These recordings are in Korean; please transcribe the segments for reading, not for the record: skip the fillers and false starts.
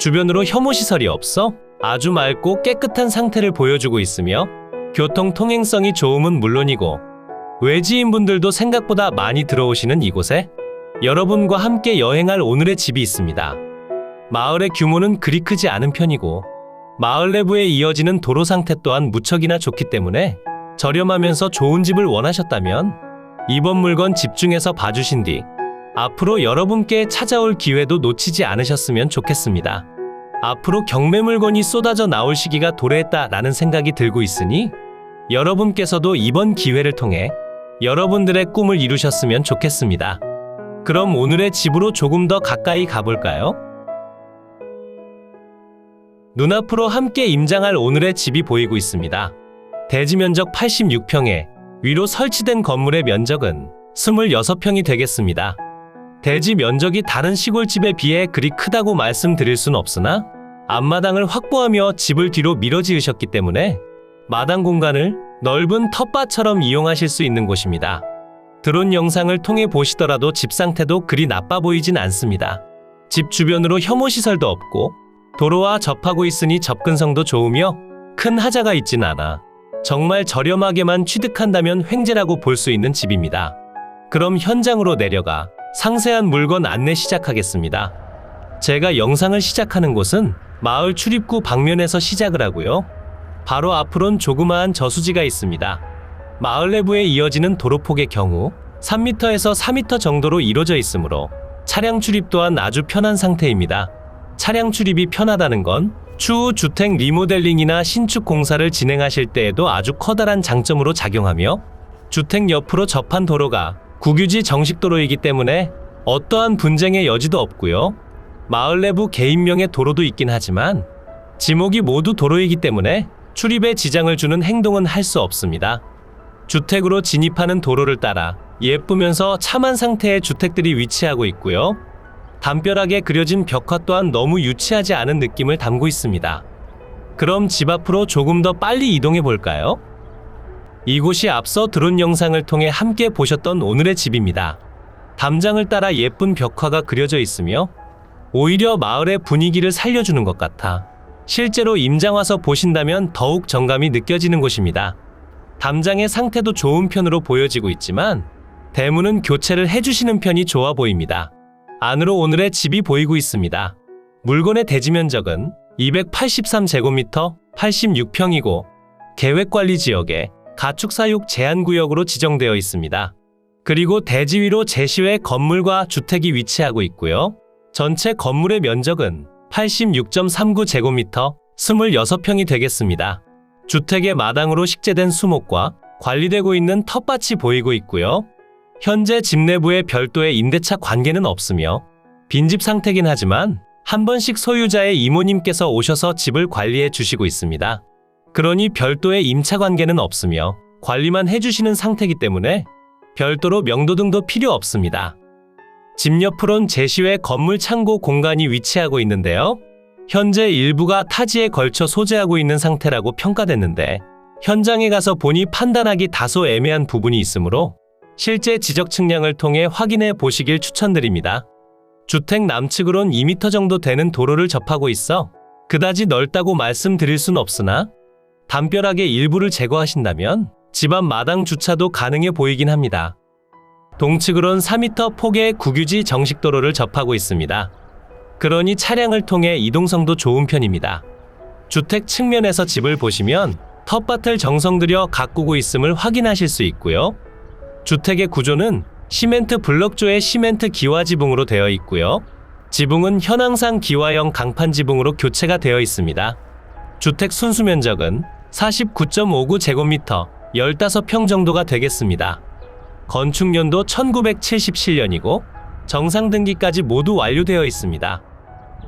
주변으로 혐오시설이 없어 아주 맑고 깨끗한 상태를 보여주고 있으며 교통 통행성이 좋음은 물론이고 외지인분들도 생각보다 많이 들어오시는 이곳에 여러분과 함께 여행할 오늘의 집이 있습니다. 마을의 규모는 그리 크지 않은 편이고 마을 내부에 이어지는 도로 상태 또한 무척이나 좋기 때문에 저렴하면서 좋은 집을 원하셨다면 이번 물건 집중해서 봐주신 뒤 앞으로 여러분께 찾아올 기회도 놓치지 않으셨으면 좋겠습니다. 앞으로 경매 물건이 쏟아져 나올 시기가 도래했다라는 생각이 들고 있으니 여러분께서도 이번 기회를 통해 여러분들의 꿈을 이루셨으면 좋겠습니다. 그럼 오늘의 집으로 조금 더 가까이 가볼까요? 눈앞으로 함께 임장할 오늘의 집이 보이고 있습니다. 대지 면적 86평에 위로 설치된 건물의 면적은 26평이 되겠습니다. 대지 면적이 다른 시골집에 비해 그리 크다고 말씀드릴 순 없으나 앞마당을 확보하며 집을 뒤로 밀어 지으셨기 때문에 마당 공간을 넓은 텃밭처럼 이용하실 수 있는 곳입니다. 드론 영상을 통해 보시더라도 집 상태도 그리 나빠 보이진 않습니다. 집 주변으로 혐오시설도 없고 도로와 접하고 있으니 접근성도 좋으며 큰 하자가 있진 않아 정말 저렴하게만 취득한다면 횡재라고 볼 수 있는 집입니다. 그럼 현장으로 내려가 상세한 물건 안내 시작하겠습니다. 제가 영상을 시작하는 곳은 마을 출입구 방면에서 시작을 하고요. 바로 앞으론 조그마한 저수지가 있습니다. 마을 내부에 이어지는 도로폭의 경우 3m에서 4m 정도로 이루어져 있으므로 차량 출입 또한 아주 편한 상태입니다. 차량 출입이 편하다는 건 추후 주택 리모델링이나 신축 공사를 진행하실 때에도 아주 커다란 장점으로 작용하며 주택 옆으로 접한 도로가 국유지 정식도로이기 때문에 어떠한 분쟁의 여지도 없고요. 마을 내부 개인명의 도로도 있긴 하지만 지목이 모두 도로이기 때문에 출입에 지장을 주는 행동은 할 수 없습니다. 주택으로 진입하는 도로를 따라 예쁘면서 참한 상태의 주택들이 위치하고 있고요. 담벼락에 그려진 벽화 또한 너무 유치하지 않은 느낌을 담고 있습니다. 그럼 집 앞으로 조금 더 빨리 이동해 볼까요? 이곳이 앞서 드론 영상을 통해 함께 보셨던 오늘의 집입니다. 담장을 따라 예쁜 벽화가 그려져 있으며 오히려 마을의 분위기를 살려주는 것 같아 실제로 임장 와서 보신다면 더욱 정감이 느껴지는 곳입니다. 담장의 상태도 좋은 편으로 보여지고 있지만 대문은 교체를 해주시는 편이 좋아 보입니다. 안으로 오늘의 집이 보이고 있습니다. 물건의 대지 면적은 283제곱미터 86평이고 계획관리지역에 가축사육 제한구역으로 지정되어 있습니다. 그리고 대지 위로 제시외 건물과 주택이 위치하고 있고요. 전체 건물의 면적은 86.39제곱미터 26평이 되겠습니다. 주택의 마당으로 식재된 수목과 관리되고 있는 텃밭이 보이고 있고요. 현재 집 내부에 별도의 임대차 관계는 없으며 빈집 상태긴 하지만 한 번씩 소유자의 이모님께서 오셔서 집을 관리해 주시고 있습니다. 그러니 별도의 임차 관계는 없으며 관리만 해주시는 상태이기 때문에 별도로 명도 등도 필요 없습니다. 집 옆으론 제시외 건물 창고 공간이 위치하고 있는데요. 현재 일부가 타지에 걸쳐 소재하고 있는 상태라고 평가됐는데 현장에 가서 보니 판단하기 다소 애매한 부분이 있으므로 실제 지적 측량을 통해 확인해 보시길 추천드립니다. 주택 남측으론 2m 정도 되는 도로를 접하고 있어 그다지 넓다고 말씀드릴 순 없으나 담벼락의 일부를 제거하신다면 집 앞 마당 주차도 가능해 보이긴 합니다. 동측으론 4m 폭의 국유지 정식도로를 접하고 있습니다. 그러니 차량을 통해 이동성도 좋은 편입니다. 주택 측면에서 집을 보시면 텃밭을 정성 들여 가꾸고 있음을 확인하실 수 있고요. 주택의 구조는 시멘트 블럭조의 시멘트 기와 지붕으로 되어 있고요. 지붕은 현황상 기와형 강판 지붕으로 교체가 되어 있습니다. 주택 순수 면적은 49.59제곱미터 15평 정도가 되겠습니다. 건축연도 1977년이고 정상 등기까지 모두 완료되어 있습니다.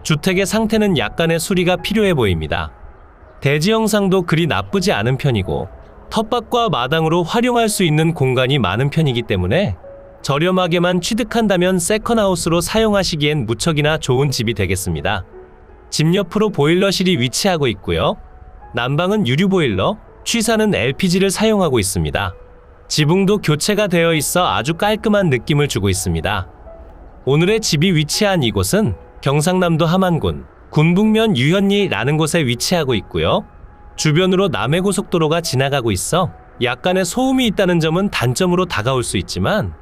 주택의 상태는 약간의 수리가 필요해 보입니다. 대지 형상도 그리 나쁘지 않은 편이고 텃밭과 마당으로 활용할 수 있는 공간이 많은 편이기 때문에 저렴하게만 취득한다면 세컨하우스로 사용하시기엔 무척이나 좋은 집이 되겠습니다. 집 옆으로 보일러실이 위치하고 있고요. 난방은 유류 보일러, 취사는 LPG를 사용하고 있습니다. 지붕도 교체가 되어 있어 아주 깔끔한 느낌을 주고 있습니다. 오늘의 집이 위치한 이곳은 경상남도 함안군 군북면 유현리라는 곳에 위치하고 있고요. 주변으로 남해고속도로가 지나가고 있어 약간의 소음이 있다는 점은 단점으로 다가올 수 있지만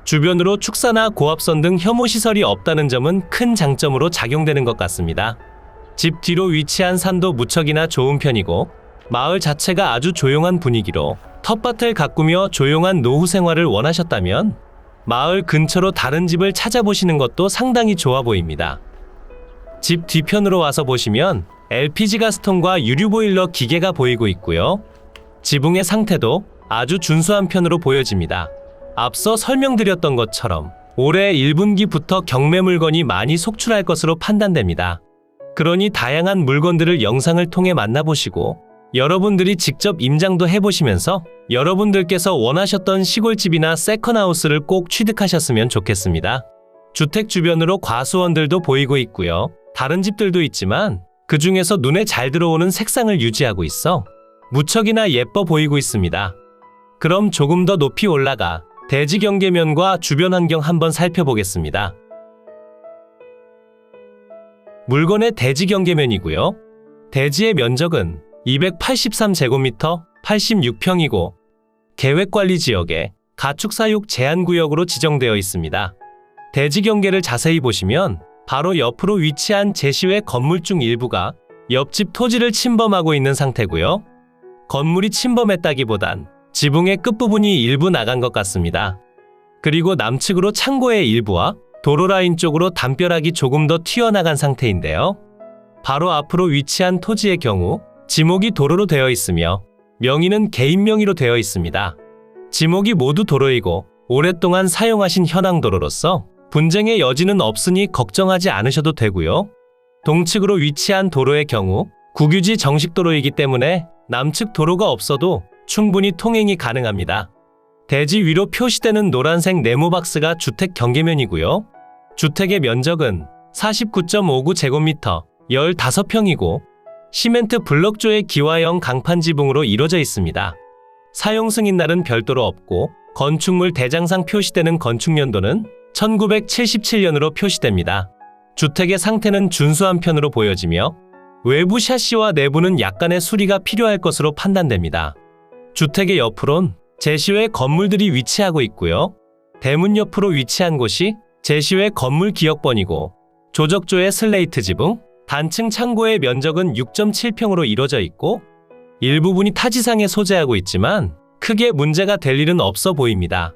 주변으로 축사나 고압선 등 혐오시설이 없다는 점은 큰 장점으로 작용되는 것 같습니다. 집 뒤로 위치한 산도 무척이나 좋은 편이고 마을 자체가 아주 조용한 분위기로 텃밭을 가꾸며 조용한 노후 생활을 원하셨다면 마을 근처로 다른 집을 찾아보시는 것도 상당히 좋아 보입니다. 집 뒤편으로 와서 보시면 LPG 가스통과 유류보일러 기계가 보이고 있고요. 지붕의 상태도 아주 준수한 편으로 보여집니다. 앞서 설명드렸던 것처럼 올해 1분기부터 경매 물건이 많이 속출할 것으로 판단됩니다. 그러니 다양한 물건들을 영상을 통해 만나보시고 여러분들이 직접 임장도 해보시면서 여러분들께서 원하셨던 시골집이나 세컨하우스를 꼭 취득하셨으면 좋겠습니다. 주택 주변으로 과수원들도 보이고 있고요. 다른 집들도 있지만 그 중에서 눈에 잘 들어오는 색상을 유지하고 있어 무척이나 예뻐 보이고 있습니다. 그럼 조금 더 높이 올라가 대지 경계면과 주변 환경 한번 살펴보겠습니다. 물건의 대지 경계면이고요. 대지의 면적은 283제곱미터 86평이고 계획관리지역에 가축사육 제한구역으로 지정되어 있습니다. 대지 경계를 자세히 보시면 바로 옆으로 위치한 제시외 건물 중 일부가 옆집 토지를 침범하고 있는 상태고요. 건물이 침범했다기보단 지붕의 끝부분이 일부 나간 것 같습니다. 그리고 남측으로 창고의 일부와 도로라인 쪽으로 담벼락이 조금 더 튀어나간 상태인데요. 바로 앞으로 위치한 토지의 경우 지목이 도로로 되어 있으며 명의는 개인 명의로 되어 있습니다. 지목이 모두 도로이고 오랫동안 사용하신 현황도로로서 분쟁의 여지는 없으니 걱정하지 않으셔도 되고요. 동측으로 위치한 도로의 경우 국유지 정식도로이기 때문에 남측 도로가 없어도 충분히 통행이 가능합니다. 대지 위로 표시되는 노란색 네모박스가 주택 경계면이고요. 주택의 면적은 49.59제곱미터 15평이고 시멘트 블럭조의 기와형 강판 지붕으로 이루어져 있습니다. 사용 승인날은 별도로 없고 건축물 대장상 표시되는 건축연도는 1977년으로 표시됩니다. 주택의 상태는 준수한 편으로 보여지며 외부 샤시와 내부는 약간의 수리가 필요할 것으로 판단됩니다. 주택의 옆으론 제시외 건물들이 위치하고 있고요. 대문 옆으로 위치한 곳이 제시외 건물 기역번이고 조적조의 슬레이트 지붕, 단층 창고의 면적은 6.7평으로 이루어져 있고 일부분이 타지상에 소재하고 있지만 크게 문제가 될 일은 없어 보입니다.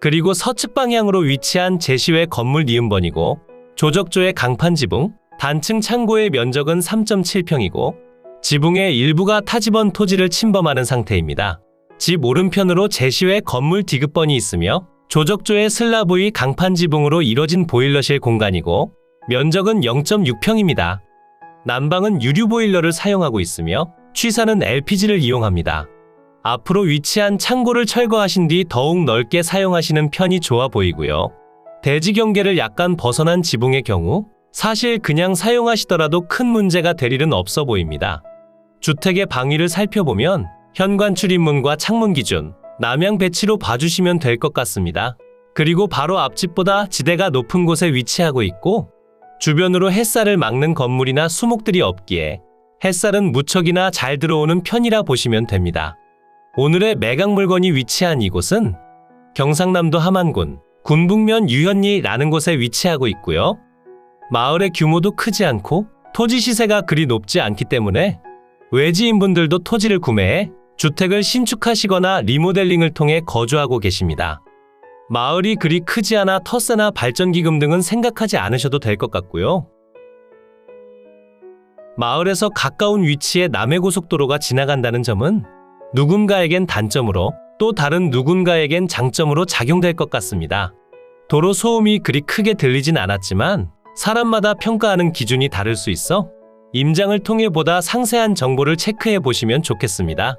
그리고 서측 방향으로 위치한 제시외 건물 니은번이고 조적조의 강판 지붕, 단층 창고의 면적은 3.7평이고 지붕의 일부가 타지번 토지를 침범하는 상태입니다. 집 오른편으로 제시외 건물 디귿번이 있으며 조적조의 슬라브의 강판 지붕으로 이뤄진 보일러실 공간이고 면적은 0.6평입니다. 난방은 유류 보일러를 사용하고 있으며 취사는 LPG를 이용합니다. 앞으로 위치한 창고를 철거하신 뒤 더욱 넓게 사용하시는 편이 좋아 보이고요. 대지 경계를 약간 벗어난 지붕의 경우 사실 그냥 사용하시더라도 큰 문제가 될 일은 없어 보입니다. 주택의 방위를 살펴보면 현관 출입문과 창문 기준, 남향 배치로 봐주시면 될 것 같습니다. 그리고 바로 앞집보다 지대가 높은 곳에 위치하고 있고 주변으로 햇살을 막는 건물이나 수목들이 없기에 햇살은 무척이나 잘 들어오는 편이라 보시면 됩니다. 오늘의 매각 물건이 위치한 이곳은 경상남도 함안군 군북면 유현리라는 곳에 위치하고 있고요. 마을의 규모도 크지 않고 토지 시세가 그리 높지 않기 때문에 외지인분들도 토지를 구매해 주택을 신축하시거나 리모델링을 통해 거주하고 계십니다. 마을이 그리 크지 않아 터세나 발전기금 등은 생각하지 않으셔도 될 것 같고요. 마을에서 가까운 위치에 남해고속도로가 지나간다는 점은 누군가에겐 단점으로 또 다른 누군가에겐 장점으로 작용될 것 같습니다. 도로 소음이 그리 크게 들리진 않았지만 사람마다 평가하는 기준이 다를 수 있어 임장을 통해 보다 상세한 정보를 체크해 보시면 좋겠습니다.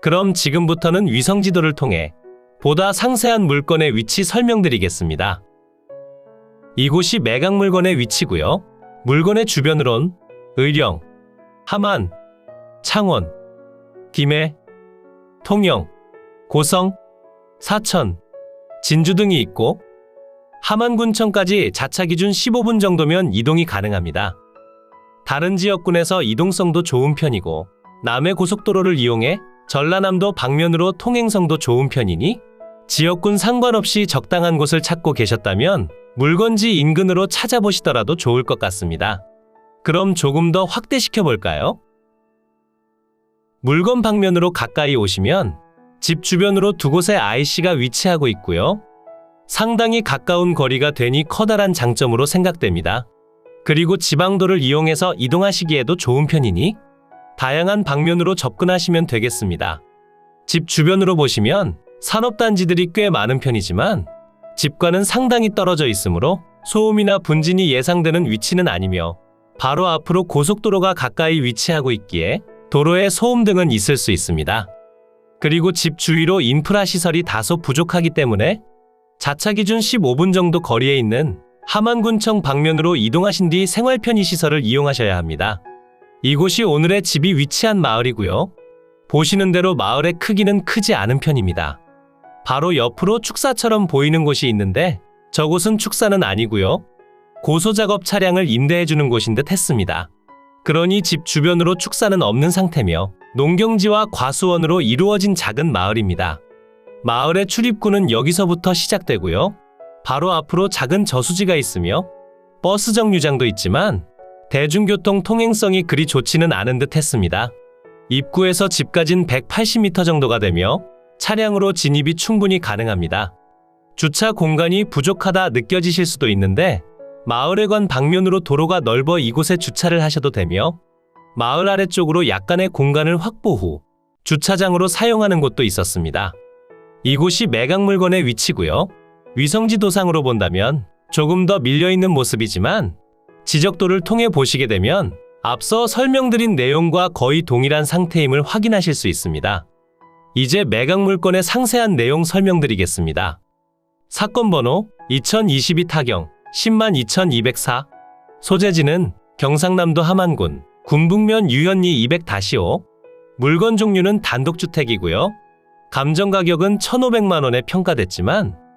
그럼 지금부터는 위성지도를 통해 보다 상세한 물건의 위치 설명드리겠습니다. 이곳이 매각 물건의 위치고요. 물건의 주변으론 의령, 함안, 창원, 김해, 통영, 고성, 사천, 진주 등이 있고 함안군청까지 자차 기준 15분 정도면 이동이 가능합니다. 다른 지역군에서 이동성도 좋은 편이고 남해 고속도로를 이용해 전라남도 방면으로 통행성도 좋은 편이니 지역군 상관없이 적당한 곳을 찾고 계셨다면 물건지 인근으로 찾아보시더라도 좋을 것 같습니다. 그럼 조금 더 확대시켜 볼까요? 물건 방면으로 가까이 오시면 집 주변으로 두 곳의 IC가 위치하고 있고요. 상당히 가까운 거리가 되니 커다란 장점으로 생각됩니다. 그리고 지방도를 이용해서 이동하시기에도 좋은 편이니 다양한 방면으로 접근하시면 되겠습니다. 집 주변으로 보시면 산업단지들이 꽤 많은 편이지만 집과는 상당히 떨어져 있으므로 소음이나 분진이 예상되는 위치는 아니며 바로 앞으로 고속도로가 가까이 위치하고 있기에 도로에 소음 등은 있을 수 있습니다. 그리고 집 주위로 인프라 시설이 다소 부족하기 때문에 자차 기준 15분 정도 거리에 있는 함안군청 방면으로 이동하신 뒤 생활 편의 시설을 이용하셔야 합니다. 이곳이 오늘의 집이 위치한 마을이고요. 보시는 대로 마을의 크기는 크지 않은 편입니다. 바로 옆으로 축사처럼 보이는 곳이 있는데 저곳은 축사는 아니고요. 고소작업 차량을 임대해주는 곳인 듯 했습니다. 그러니 집 주변으로 축사는 없는 상태며 농경지와 과수원으로 이루어진 작은 마을입니다. 마을의 출입구는 여기서부터 시작되고요. 바로 앞으로 작은 저수지가 있으며 버스 정류장도 있지만 대중교통 통행성이 그리 좋지는 않은 듯 했습니다. 입구에서 집까진 180m 정도가 되며 차량으로 진입이 충분히 가능합니다. 주차 공간이 부족하다 느껴지실 수도 있는데 마을회관 방면으로 도로가 넓어 이곳에 주차를 하셔도 되며 마을 아래쪽으로 약간의 공간을 확보 후 주차장으로 사용하는 곳도 있었습니다. 이곳이 매각물건의 위치고요. 위성지도상으로 본다면 조금 더 밀려있는 모습이지만 지적도를 통해 보시게 되면 앞서 설명드린 내용과 거의 동일한 상태임을 확인하실 수 있습니다. 이제 매각물건의 상세한 내용 설명드리겠습니다. 사건 번호 2022 타경 102,204 소재지는 경상남도 함안군 군북면 유현리 200-5 물건 종류는 단독주택이고요. 감정 가격은 1,500만 원에 평가됐지만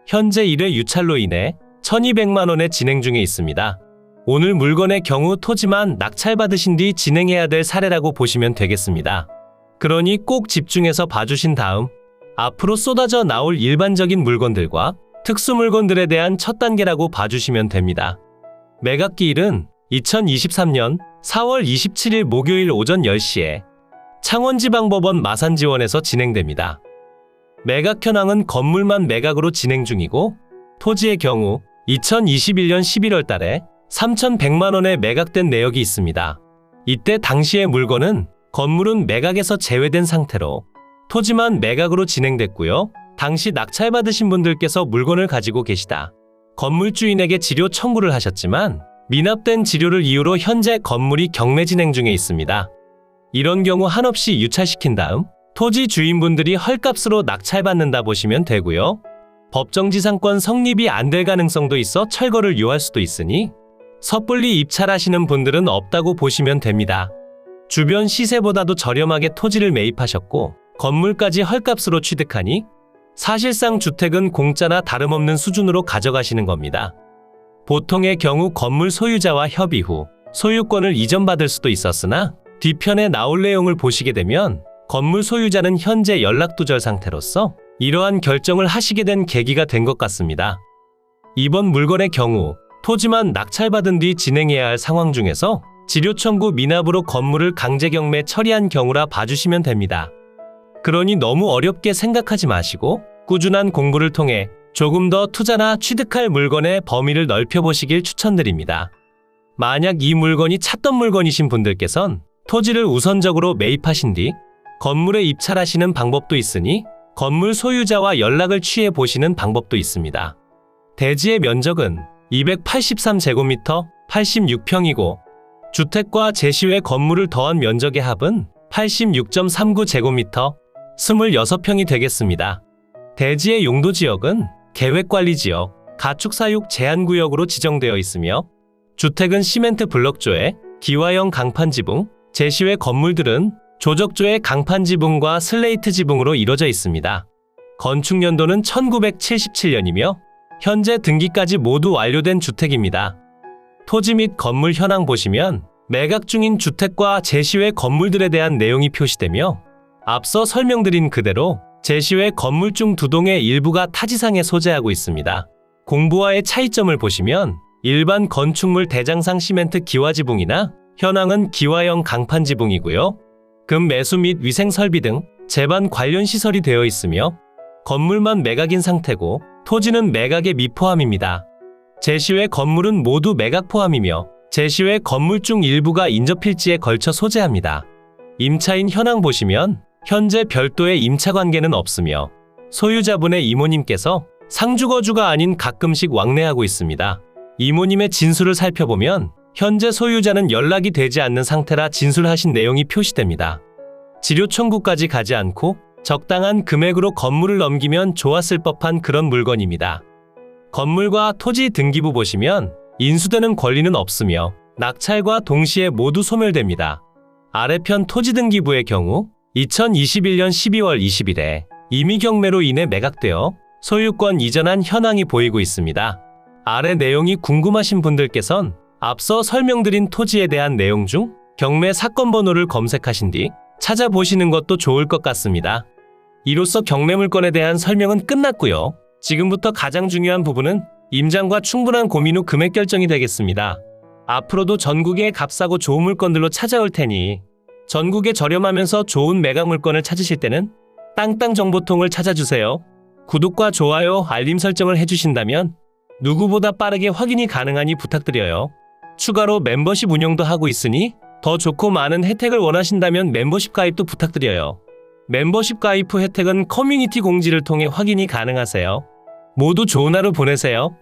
현재 1회 유찰로 인해 1,200만 원에 진행 중에 있습니다. 오늘 물건의 경우 토지만 낙찰받으신 뒤 진행해야 될 사례라고 보시면 되겠습니다. 그러니 꼭 집중해서 봐주신 다음 앞으로 쏟아져 나올 일반적인 물건들과 특수 물건들에 대한 첫 단계라고 봐주시면 됩니다. 매각기일은 2023년 4월 27일 목요일 오전 10시에 창원지방법원 마산지원에서 진행됩니다. 매각 현황은 건물만 매각으로 진행 중이고 토지의 경우 2021년 11월 달에 3,100만 원에 매각된 내역이 있습니다. 이때 당시의 물건은 건물은 매각에서 제외된 상태로 토지만 매각으로 진행됐고요. 당시 낙찰받으신 분들께서 물건을 가지고 계시다 건물주인에게 지료 청구를 하셨지만 미납된 지료를 이유로 현재 건물이 경매 진행 중에 있습니다. 이런 경우 한없이 유찰시킨 다음 토지 주인분들이 헐값으로 낙찰받는다 보시면 되고요. 법정지상권 성립이 안 될 가능성도 있어 철거를 요할 수도 있으니 섣불리 입찰하시는 분들은 없다고 보시면 됩니다. 주변 시세보다도 저렴하게 토지를 매입하셨고 건물까지 헐값으로 취득하니 사실상 주택은 공짜나 다름없는 수준으로 가져가시는 겁니다. 보통의 경우 건물 소유자와 협의 후 소유권을 이전받을 수도 있었으나 뒤편에 나올 내용을 보시게 되면 건물 소유자는 현재 연락두절 상태로서 이러한 결정을 하시게 된 계기가 된 것 같습니다. 이번 물건의 경우 토지만 낙찰받은 뒤 진행해야 할 상황 중에서 지료 청구 미납으로 건물을 강제 경매 처리한 경우라 봐주시면 됩니다. 그러니 너무 어렵게 생각하지 마시고 꾸준한 공부를 통해 조금 더 투자나 취득할 물건의 범위를 넓혀보시길 추천드립니다. 만약 이 물건이 찾던 물건이신 분들께선 토지를 우선적으로 매입하신 뒤 건물에 입찰하시는 방법도 있으니 건물 소유자와 연락을 취해 보시는 방법도 있습니다. 대지의 면적은 283제곱미터 86평이고 주택과 제시외 건물을 더한 면적의 합은 86.39제곱미터 26평이 되겠습니다. 대지의 용도지역은 계획관리지역, 가축사육 제한구역으로 지정되어 있으며 주택은 시멘트 블럭조에 기와형 강판지붕, 제시외 건물들은 조적조의 강판지붕과 슬레이트 지붕으로 이루어져 있습니다. 건축연도는 1977년이며 현재 등기까지 모두 완료된 주택입니다. 토지 및 건물 현황 보시면 매각 중인 주택과 제시외 건물들에 대한 내용이 표시되며 앞서 설명드린 그대로 제시외 건물 중 두 동의 일부가 타지상에 소재하고 있습니다. 공부와의 차이점을 보시면 일반 건축물 대장상 시멘트 기와지붕이나 현황은 기와형 강판 지붕이고요. 금 매수 및 위생 설비 등 제반 관련 시설이 되어 있으며 건물만 매각인 상태고 토지는 매각에 미포함입니다. 제시외 건물은 모두 매각 포함이며 제시외 건물 중 일부가 인접필지에 걸쳐 소재합니다. 임차인 현황 보시면 현재 별도의 임차 관계는 없으며 소유자분의 이모님께서 상주거주가 아닌 가끔씩 왕래하고 있습니다. 이모님의 진술을 살펴보면 현재 소유자는 연락이 되지 않는 상태라 진술하신 내용이 표시됩니다. 지료 청구까지 가지 않고 적당한 금액으로 건물을 넘기면 좋았을 법한 그런 물건입니다. 건물과 토지 등기부 보시면 인수되는 권리는 없으며 낙찰과 동시에 모두 소멸됩니다. 아래편 토지 등기부의 경우 2021년 12월 20일에 임의 경매로 인해 매각되어 소유권 이전한 현황이 보이고 있습니다. 아래 내용이 궁금하신 분들께선 앞서 설명드린 토지에 대한 내용 중 경매 사건 번호를 검색하신 뒤 찾아보시는 것도 좋을 것 같습니다. 이로써 경매 물건에 대한 설명은 끝났고요. 지금부터 가장 중요한 부분은 임장과 충분한 고민 후 금액 결정이 되겠습니다. 앞으로도 전국에 값싸고 좋은 물건들로 찾아올 테니 전국에 저렴하면서 좋은 매각 물건을 찾으실 때는 땅땅정보통을 찾아주세요. 구독과 좋아요, 알림 설정을 해주신다면 누구보다 빠르게 확인이 가능하니 부탁드려요. 추가로 멤버십 운영도 하고 있으니 더 좋고 많은 혜택을 원하신다면 멤버십 가입도 부탁드려요. 멤버십 가입 후 혜택은 커뮤니티 공지를 통해 확인이 가능하세요. 모두 좋은 하루 보내세요.